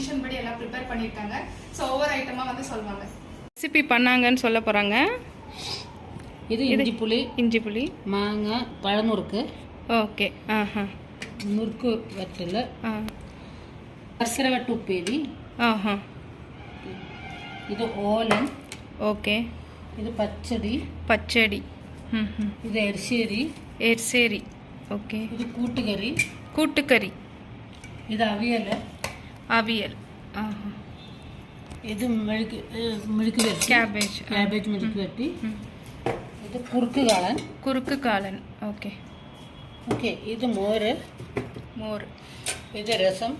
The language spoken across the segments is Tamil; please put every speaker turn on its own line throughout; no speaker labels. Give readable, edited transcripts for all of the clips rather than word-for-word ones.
ட்ரெடிஷன் படி எல்லாம் ப்ரிப்பேர் பண்ணியிருக்காங்க. ஸோ ஒவ்வொரு ஐட்டமாக வந்து சொல்லுவாங்க.
ரெசிபி பண்ணாங்கன்னு சொல்ல போகிறாங்க.
இது இஞ்சி புளி மாங்காய் பழநுறுக்கு.
ஓகே.
முறுக்கு வற்றல பசரவட்டு உப்பேரி. இது ஓலன்.
ஓகே.
இது பச்சடி.
இது எர்சேரி. ஓகே.
இது கூட்டுக்கறி. இது அவியல். இது மெழுக்கு வெட்டி. கேபேஜ் மெழுக்கு வெட்டி. இது குறுக்கு காளான். ஓகே. இது மோர். இது ரசம்.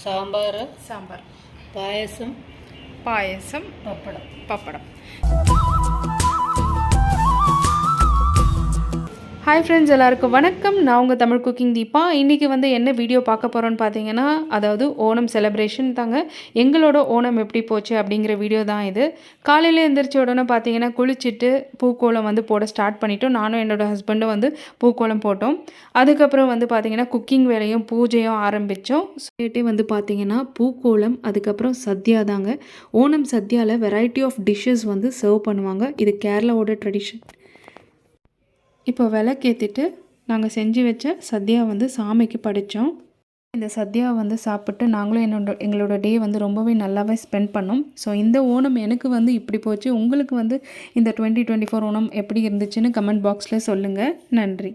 சாம்பார். பாயசம்.
பப்படம். ஹாய் ஃப்ரெண்ட்ஸ், எல்லாருக்கும் வணக்கம். நான் உங்கள் தமிழ் குக்கிங் தீபா. இன்றைக்கி வந்து என்ன வீடியோ பார்க்க போகிறோன்னு பார்த்தீங்கன்னா, அதாவது ஓணம் செலிப்ரேஷன் தாங்க. எங்களோட ஓணம் எப்படி போச்சு அப்படிங்கிற வீடியோ தான் இது. காலையில் எழுந்திரிச்ச உடனே பார்த்தீங்கன்னா குளிச்சுட்டு பூக்கோலம் வந்து போட ஸ்டார்ட் பண்ணிட்டோம். நானும் என்னோடய ஹஸ்பண்டும் வந்து பூக்கோலம் போட்டோம். அதுக்கப்புறம் வந்து பார்த்திங்கன்னா குக்கிங் வேலையும் பூஜையும் ஆரம்பித்தோம். சொல்லிட்டே வந்து பார்த்திங்கன்னா பூக்கோலம், அதுக்கப்புறம் சத்யா தாங்க. ஓணம் சத்யாவில் வெரைட்டி ஆஃப் டிஷ்ஷஸ் வந்து சர்வ் பண்ணுவாங்க. இது கேரளாவோட ட்ரெடிஷன். இப்போ விளக்கேற்றிட்டு நாங்கள் செஞ்சு வச்ச சத்யா வந்து சாமிக்கு படைத்தோம். இந்த சத்யா வந்து சாப்பிட்டு நாங்களும் எங்களோட டே வந்து ரொம்பவே நல்லாவே ஸ்பெண்ட் பண்ணோம். ஸோ இந்த ஓணம் எனக்கு வந்து இப்படி போச்சு. உங்களுக்கு வந்து இந்த 2024 ஓணம் எப்படி இருந்துச்சுன்னு கமெண்ட் பாக்ஸில் சொல்லுங்கள். நன்றி.